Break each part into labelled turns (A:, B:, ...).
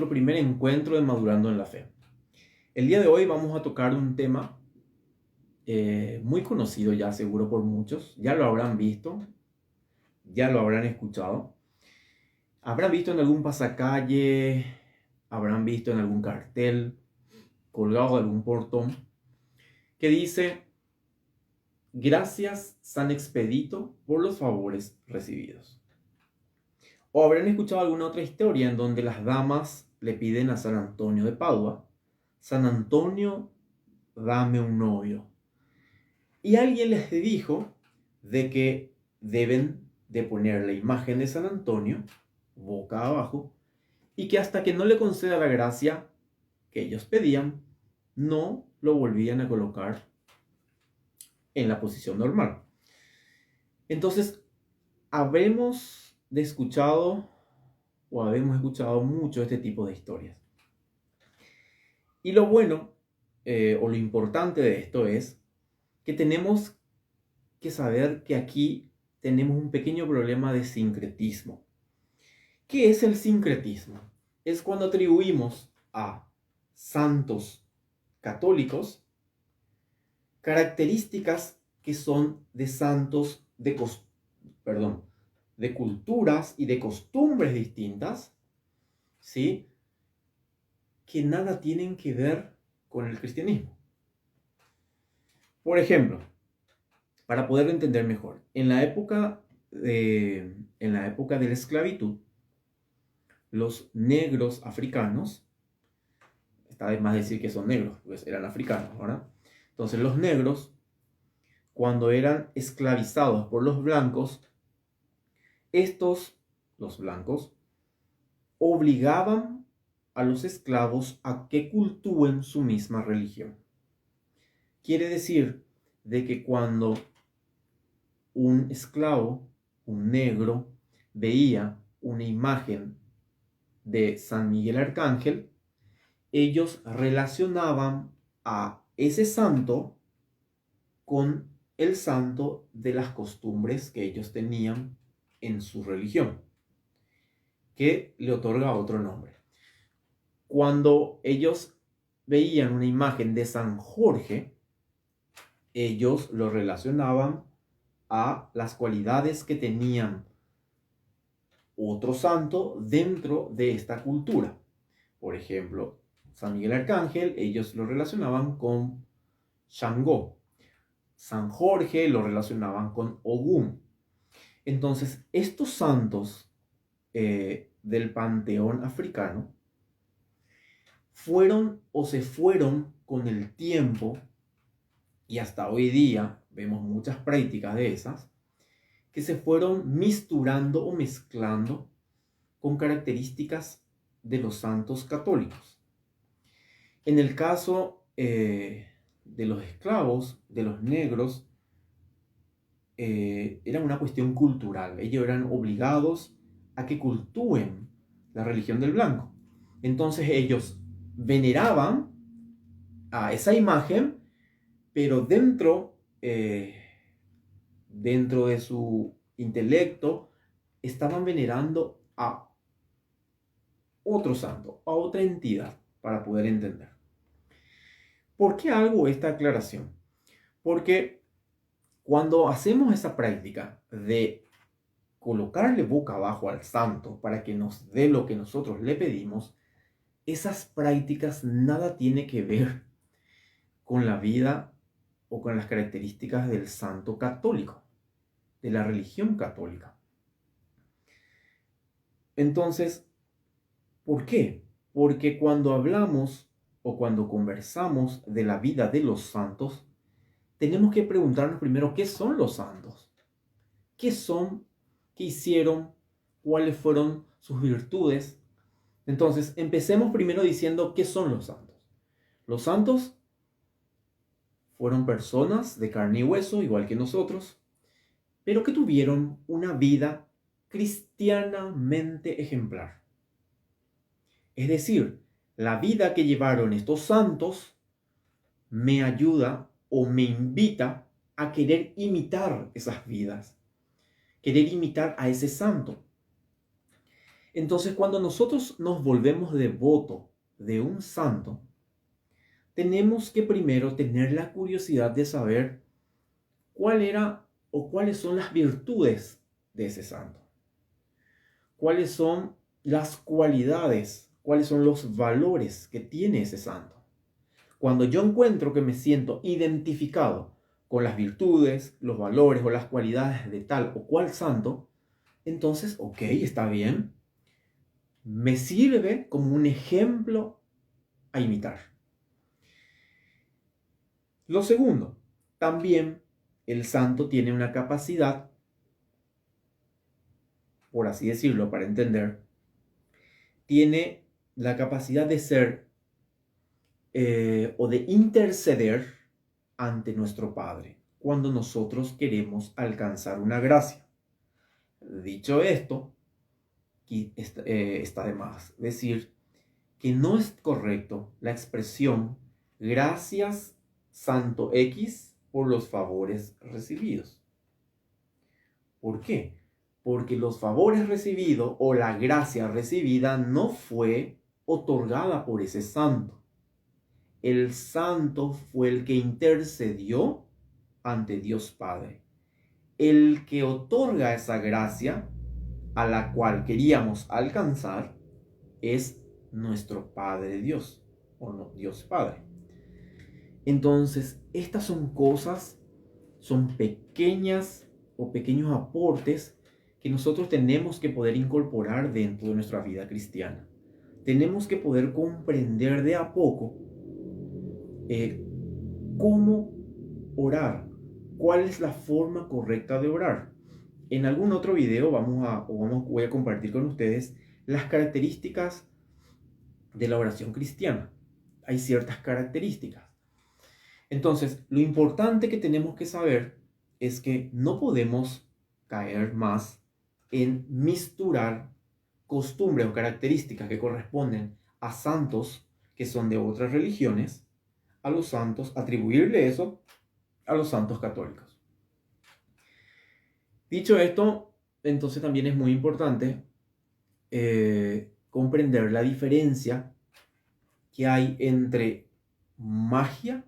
A: nuestro primer encuentro de Madurando en la Fe. El día de hoy vamos a tocar un tema muy conocido ya seguro por muchos. Ya lo habrán visto, ya lo habrán escuchado. Habrán visto en algún pasacalle, habrán visto en algún cartel, colgado de algún portón, que dice: gracias San Expedito por los favores recibidos. O habrán escuchado alguna otra historia en donde las damas le piden a San Antonio de Padua: San Antonio, dame un novio. Y alguien les dijo de que deben de poner la imagen de San Antonio boca abajo y que hasta que no le conceda la gracia que ellos pedían, no lo volvían a colocar en la posición normal. Entonces, habremos escuchado mucho este tipo de historias. Y lo bueno, o lo importante de esto es que tenemos que saber que aquí tenemos un pequeño problema de sincretismo. ¿Qué es el sincretismo? Es cuando atribuimos a santos católicos características que son de santos de culturas y de costumbres distintas, ¿sí? Que nada tienen que ver con el cristianismo. Por ejemplo, para poderlo entender mejor, en la época de la esclavitud, los negros africanos, está de más decir que son negros, pues eran africanos, ¿verdad? Entonces los negros, cuando eran esclavizados por los blancos, los blancos, obligaban a los esclavos a que cultúen su misma religión. Quiere decir de que cuando un esclavo, un negro, veía una imagen de San Miguel Arcángel, ellos relacionaban a ese santo con el santo de las costumbres que ellos tenían en su religión, que le otorga otro nombre. Cuando ellos veían una imagen de San Jorge, ellos lo relacionaban a las cualidades que tenían otro santo dentro de esta cultura. Por ejemplo, San Miguel Arcángel, ellos lo relacionaban con Shango. San Jorge lo relacionaban con Ogún. Entonces, estos santos del panteón africano se fueron con el tiempo, y hasta hoy día vemos muchas prácticas de esas, que se fueron misturando o mezclando con características de los santos católicos. En el caso de los esclavos, de los negros, era una cuestión cultural. Ellos eran obligados a que cultúen la religión del blanco. Entonces ellos veneraban a esa imagen, pero dentro de su intelecto estaban venerando a otro santo, a otra entidad, para poder entender. ¿Por qué hago esta aclaración? Porque cuando hacemos esa práctica de colocarle boca abajo al santo para que nos dé lo que nosotros le pedimos, esas prácticas nada tiene que ver con la vida o con las características del santo católico, de la religión católica. Entonces, ¿por qué? Porque cuando hablamos o cuando conversamos de la vida de los santos, tenemos que preguntarnos primero qué son los santos. ¿Qué son? ¿Qué hicieron? ¿Cuáles fueron sus virtudes? Entonces, empecemos primero diciendo qué son los santos. Los santos fueron personas de carne y hueso, igual que nosotros, pero que tuvieron una vida cristianamente ejemplar. Es decir, la vida que llevaron estos santos me ayuda o me invita a querer imitar esas vidas, querer imitar a ese santo. Entonces, cuando nosotros nos volvemos devotos de un santo, tenemos que primero tener la curiosidad de saber cuál era o cuáles son las virtudes de ese santo. Cuáles son las cualidades, cuáles son los valores que tiene ese santo. Cuando yo encuentro que me siento identificado con las virtudes, los valores o las cualidades de tal o cual santo, entonces, ok, está bien. Me sirve como un ejemplo a imitar. Lo segundo, también el santo tiene una capacidad, por así decirlo, para entender, tiene la capacidad de ser o de interceder ante nuestro Padre cuando nosotros queremos alcanzar una gracia. Dicho esto, está de más decir que no es correcto la expresión gracias Santo X por los favores recibidos. ¿Por qué? Porque los favores recibidos o la gracia recibida no fue otorgada por ese santo. El santo fue el que intercedió ante Dios Padre. El que otorga esa gracia a la cual queríamos alcanzar es nuestro Padre Dios, o no, Dios Padre. Entonces, estas son cosas, son pequeñas o pequeños aportes que nosotros tenemos que poder incorporar dentro de nuestra vida cristiana. Tenemos que poder comprender de a poco cómo orar, cuál es la forma correcta de orar. En algún otro video voy a compartir con ustedes las características de la oración cristiana. Hay ciertas características. Entonces, lo importante que tenemos que saber es que no podemos caer más en misturar costumbres o características que corresponden a santos que son de otras religiones, a los santos, atribuirle eso a los santos católicos. Dicho esto, entonces también es muy importante comprender la diferencia que hay entre magia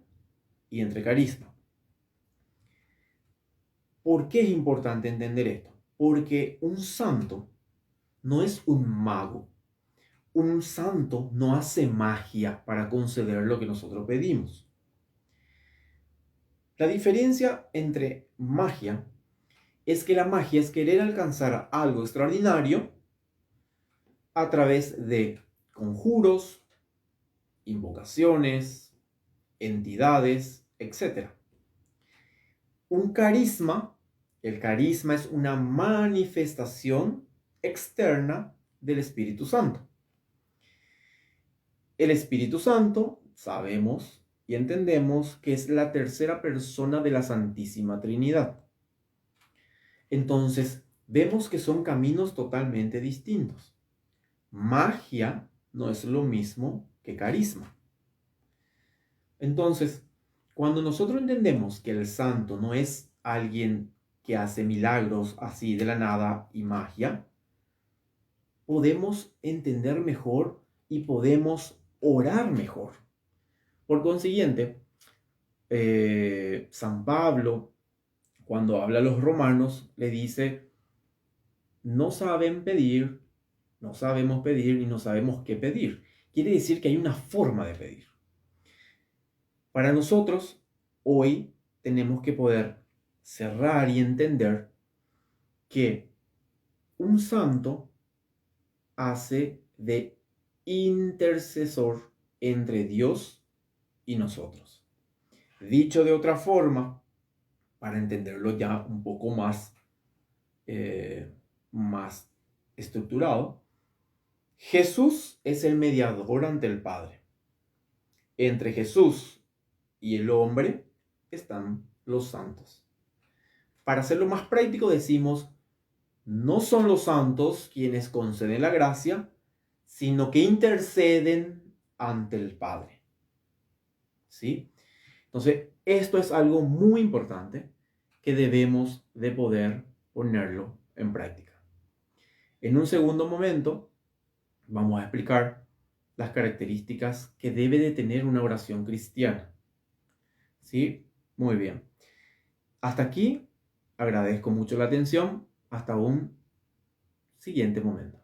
A: y entre carisma. ¿Por qué es importante entender esto? Porque un santo no es un mago. Un santo no hace magia para conceder lo que nosotros pedimos. La diferencia entre magia es que la magia es querer alcanzar algo extraordinario a través de conjuros, invocaciones, entidades, etc. Un carisma, el carisma es una manifestación externa del Espíritu Santo. El Espíritu Santo, sabemos y entendemos que es la tercera persona de la Santísima Trinidad. Entonces, vemos que son caminos totalmente distintos. Magia no es lo mismo que carisma. Entonces, cuando nosotros entendemos que el santo no es alguien que hace milagros así de la nada y magia, podemos entender mejor y podemos orar mejor. Por consiguiente, San Pablo, cuando habla a los romanos, le dice, no saben pedir, no sabemos pedir y no sabemos qué pedir. Quiere decir que hay una forma de pedir. Para nosotros, hoy tenemos que poder cerrar y entender que un santo hace de intercesor entre Dios y nosotros. Dicho de otra forma, para entenderlo ya un poco más estructurado, Jesús es el mediador ante el Padre. Entre Jesús y el hombre están los santos. Para hacerlo más práctico decimos, no son los santos quienes conceden la gracia, sino que interceden ante el Padre. ¿Sí? Entonces, esto es algo muy importante que debemos de poder ponerlo en práctica. En un segundo momento, vamos a explicar las características que debe de tener una oración cristiana. ¿Sí? Muy bien. Hasta aquí, agradezco mucho la atención. Hasta un siguiente momento.